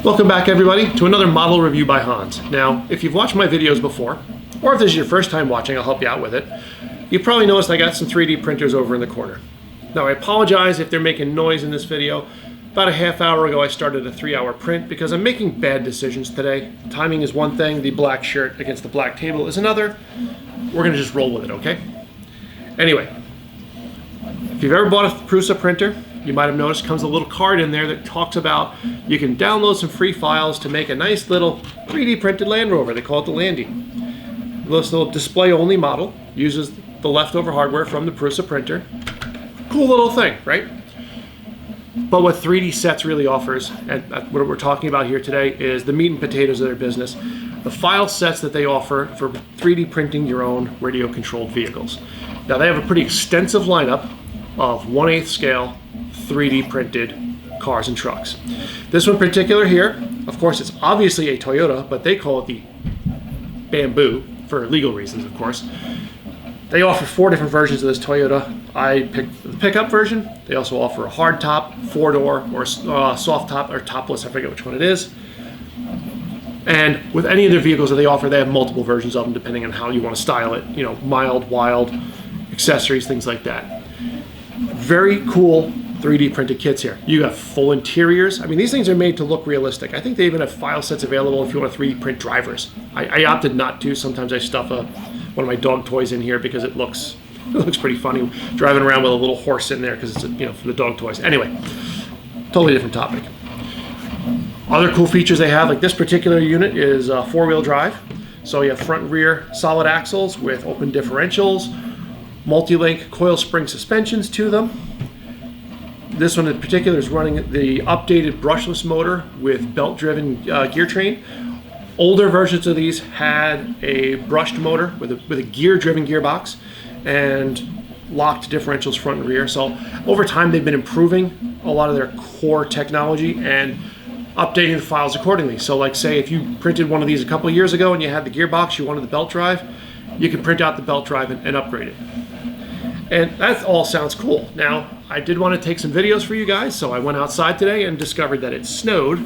Welcome back everybody to another model review by Hans. Now, if you've watched my videos before, or if this is your first time watching, I'll help you out with it. You probably noticed I got some 3D printers over in the corner. Now I apologize if they're making noise in this video. About a half hour ago I started a 3-hour print because I'm making bad decisions today. Timing is one thing, the black shirt against the black table is another. We're gonna just roll with it, okay? Anyway, if you've ever bought a Prusa printer, you might have noticed comes a little card in there that talks about you can download some free files to make a nice little 3D printed Land Rover. They call it the Landy. This little display only model uses the leftover hardware from the Prusa printer. Cool little thing, right? But what 3DSets really offers, and what we're talking about here today, is the meat and potatoes of their business. The file sets that they offer for 3D printing your own radio controlled vehicles. Now they have a pretty extensive lineup of 1/8 scale 3D printed cars and trucks. This one in particular here, of course it's obviously a Toyota, but they call it the Bamboo for legal reasons, of course. They offer 4 different versions of this Toyota. I picked the pickup version. They also offer a hard top, 4-door, or soft top, or topless, I forget which one it is. And with any of their vehicles that they offer, they have multiple versions of them depending on how you want to style it. You know, mild, wild, accessories, things like that. Very cool 3D printed kits here. You got full interiors. I mean, these things are made to look realistic. I think they even have file sets available if you want to 3D print drivers. I opted not to. Sometimes I stuff one of my dog toys in here because it looks pretty funny driving around with a little horse in there because it's, you know, for the dog toys. Anyway, totally different topic. Other cool features they have, like this particular unit is 4-wheel drive. So you have front and rear solid axles with open differentials, multi-link coil spring suspensions to them. This one in particular is running the updated brushless motor with belt-driven gear train. Older versions of these had a brushed motor with a gear-driven gearbox and locked differentials front and rear. So over time they've been improving a lot of their core technology and updating the files accordingly. So like say if you printed one of these a couple of years ago and you had the gearbox, you wanted the belt drive, you can print out the belt drive and upgrade it. And that all sounds cool. Now, I did want to take some videos for you guys, so I went outside today and discovered that it snowed.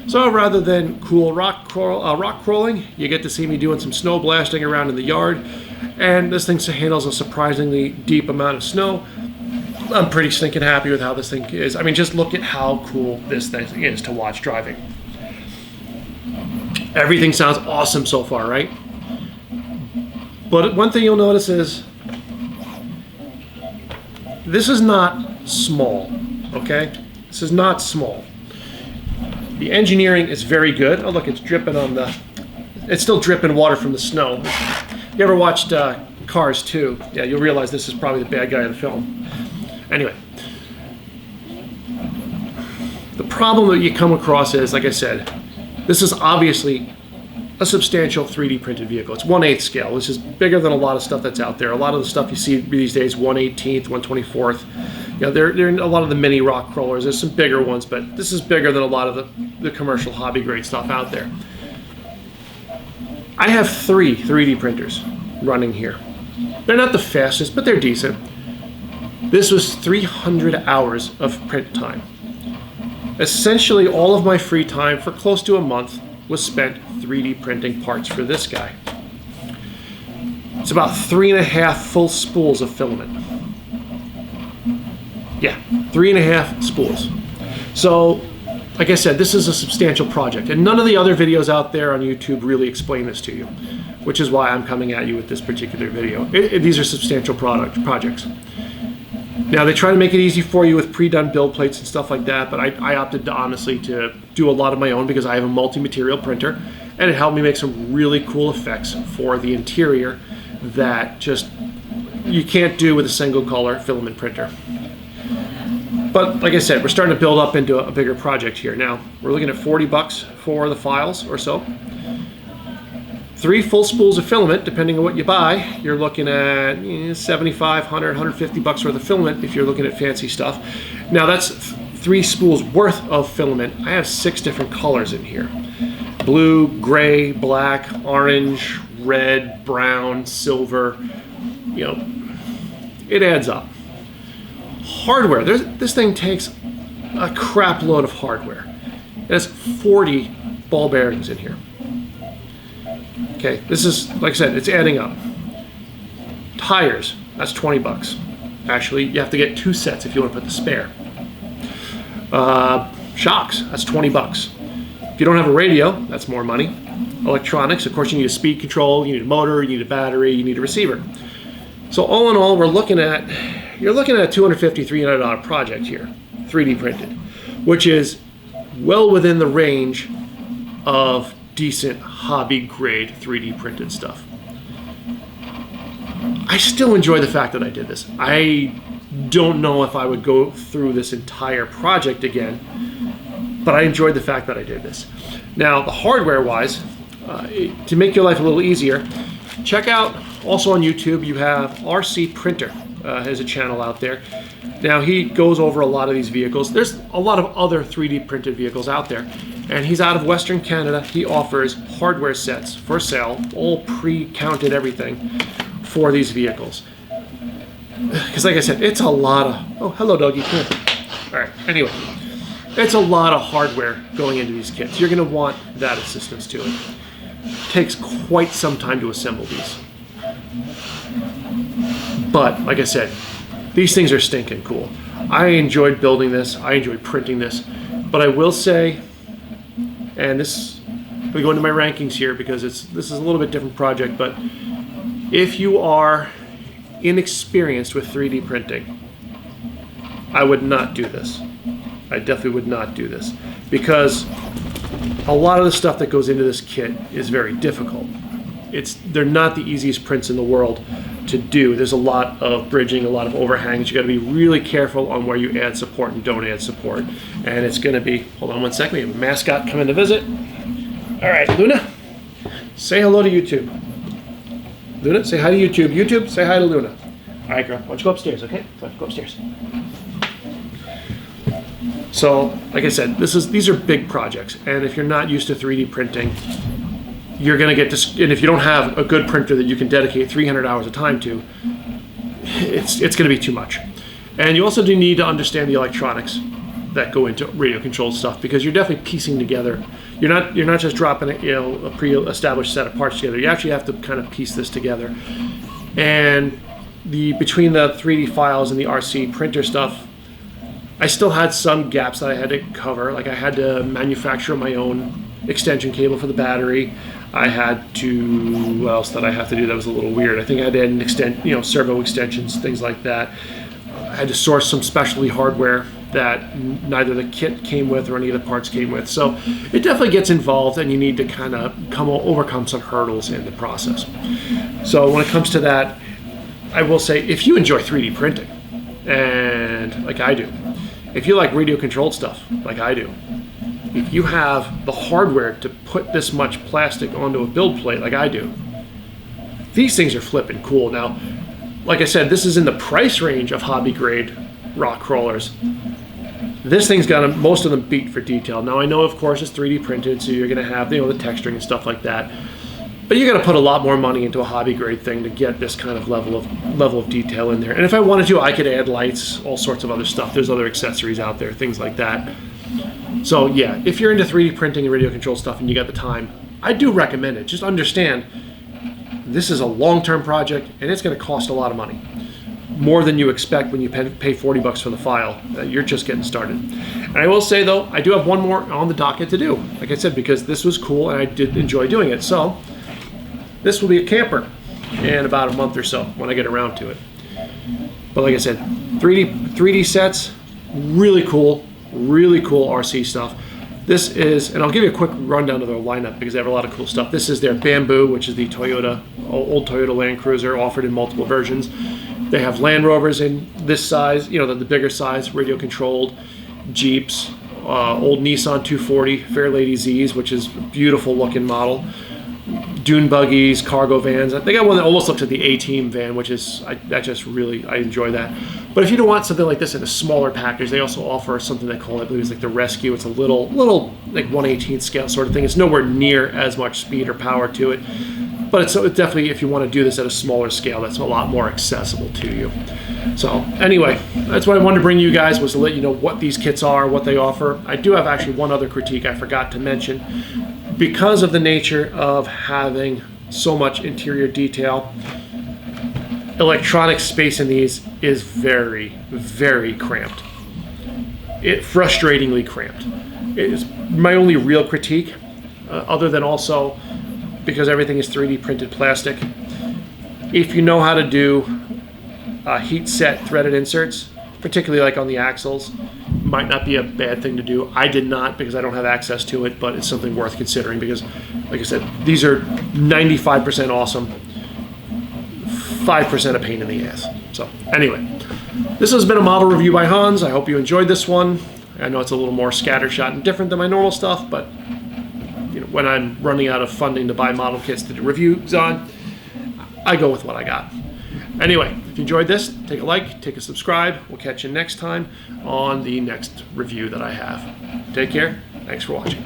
So rather than cool rock crawling, you get to see me doing some snow blasting around in the yard. And this thing handles a surprisingly deep amount of snow. I'm pretty stinking happy with how this thing is. I mean, just look at how cool this thing is to watch driving. Everything sounds awesome so far, right? But one thing you'll notice is this is not small, okay? This is not small. The engineering is very good. Oh look, it's dripping on it's still dripping water from the snow. You ever watched Cars 2? Yeah, you'll realize this is probably the bad guy in the film. Anyway, the problem that you come across is, like I said, this is obviously a substantial 3D printed vehicle. It's 1/8 scale. This is bigger than a lot of stuff that's out there. A lot of the stuff you see these days, 1/18th, 1/24th. You know, they're in a lot of the mini rock crawlers. There's some bigger ones, but this is bigger than a lot of the commercial hobby grade stuff out there. I have 3 3D printers running here. They're not the fastest, but they're decent. This was 300 hours of print time. Essentially all of my free time for close to a month was spent 3D printing parts for this guy. It's about 3.5 full spools of filament. Yeah, 3.5 spools. So, like I said, this is a substantial project, and none of the other videos out there on YouTube really explain this to you, which is why I'm coming at you with this particular video. These are substantial projects. Now they try to make it easy for you with pre-done build plates and stuff like that, but I opted to honestly to do a lot of my own because I have a multi-material printer, and it helped me make some really cool effects for the interior that just you can't do with a single color filament printer. But like I said, we're starting to build up into a bigger project here. Now we're looking at 40 bucks for the files or so. 3 full spools of filament, depending on what you buy, you're looking at 75, 100, 150 bucks worth of filament if you're looking at fancy stuff. Now that's 3 spools worth of filament. I have 6 different colors in here. Blue, gray, black, orange, red, brown, silver. You know, it adds up. Hardware, this thing takes a crap load of hardware. It has 40 ball bearings in here. Okay, this is, like I said, it's adding up. Tires, that's 20 bucks. Actually, you have to get 2 sets if you want to put the spare. Shocks, that's 20 bucks. If you don't have a radio, that's more money. Electronics, of course, you need a speed control, you need a motor, you need a battery, you need a receiver. So all in all, you're looking at a $250, $300 project here, 3D printed, which is well within the range of decent hobby grade 3D printed stuff. I still enjoy the fact that I did this. I don't know if I would go through this entire project again, but I enjoyed the fact that I did this. Now, the hardware wise, to make your life a little easier, check out also on YouTube, you have RC Printer has a channel out there. Now, he goes over a lot of these vehicles. There's a lot of other 3D printed vehicles out there, and he's out of Western Canada. He offers hardware sets for sale, all pre-counted everything for these vehicles. Because like I said, it's a lot of, oh, hello doggy, come here. All right, anyway, it's a lot of hardware going into these kits. You're gonna want that assistance to it. It takes quite some time to assemble these. But like I said, these things are stinking cool. I enjoyed building this, I enjoyed printing this, but I will say, and this, we go into my rankings here because this is a little bit different project, but if you are inexperienced with 3D printing, I would not do this. I definitely would not do this because a lot of the stuff that goes into this kit is very difficult. They're not the easiest prints in the world to do. There's a lot of bridging, a lot of overhangs. You got to be really careful on where you add support and don't add support. And it's going to be, hold on one second, we have a mascot coming to visit. All right, Luna, say hello to YouTube. Luna, say hi to YouTube. YouTube, say hi to Luna. All right, girl, why don't you go upstairs, okay? Why don't you go upstairs? So, like I said, these are big projects, and if you're not used to 3D printing, you're going to get this, and if you don't have a good printer that you can dedicate 300 hours of time to, it's going to be too much. And you also do need to understand the electronics that go into radio controlled stuff, because you're definitely piecing together. You're not just dropping a pre-established set of parts together. You actually have to kind of piece this together. And between the 3D files and the RC printer stuff, I still had some gaps that I had to cover. Like I had to manufacture my own extension cable for the battery. I had to, what else did I have to do that was a little weird? I think I had to add servo extensions, things like that. I had to source some specialty hardware that neither the kit came with or any of the parts came with. So it definitely gets involved, and you need to kind of overcome some hurdles in the process. So when it comes to that, I will say, if you enjoy 3D printing, and like I do, if you like radio controlled stuff, like I do, if you have the hardware to put this much plastic onto a build plate, like I do, these things are flipping cool. Now, like I said, this is in the price range of hobby grade rock crawlers. This thing's got most of them beat for detail. Now I know, of course, it's 3D printed, so you're going to have the texturing and stuff like that. But you're going to put a lot more money into a hobby grade thing to get this kind of level of detail in there. And if I wanted to, I could add lights, all sorts of other stuff. There's other accessories out there, things like that. So yeah, if you're into 3D printing and radio control stuff and you got the time, I do recommend it. Just understand, this is a long-term project and it's going to cost a lot of money. More than you expect when you pay 40 bucks for the file. You're just getting started. And I will say though, I do have one more on the docket to do. Like I said, because this was cool and I did enjoy doing it. So this will be a camper in about a month or so when I get around to it. But like I said, 3D sets, really cool RC stuff. This is, and I'll give you a quick rundown of their lineup because they have a lot of cool stuff. This is their Bamboo, which is the old Toyota Land Cruiser, offered in multiple versions. They have Land Rovers in this size, the bigger size, radio controlled, Jeeps, old Nissan 240, Fairlady Zs, which is a beautiful looking model. Dune buggies, cargo vans. They got one that almost looks like the A-Team van, which is, I enjoy that. But if you don't want something like this in a smaller package, they also offer something they call, I believe, is like the Rescue. It's a little like 1/18 scale sort of thing. It's nowhere near as much speed or power to it. but it's definitely, if you want to do this at a smaller scale, that's a lot more accessible to you. So anyway, that's what I wanted to bring you guys, was to let you know what these kits are, what they offer. I do have actually one other critique I forgot to mention. Because of the nature of having so much interior detail, electronic space in these is very, very cramped. Frustratingly cramped. It is my only real critique, other than also because everything is 3D printed plastic. If you know how to do heat set threaded inserts, particularly like on the axles, might not be a bad thing to do. I did not, because I don't have access to it, but it's something worth considering because, like I said, these are 95% awesome, 5% a pain in the ass. So anyway, this has been a model review by Hans. I hope you enjoyed this one. I know it's a little more scattershot and different than my normal stuff, but you know, when I'm running out of funding to buy model kits to do reviews on, I go with what I got. Anyway, if you enjoyed this, take a like, take a subscribe. We'll catch you next time on the next review that I have. Take care. Thanks for watching.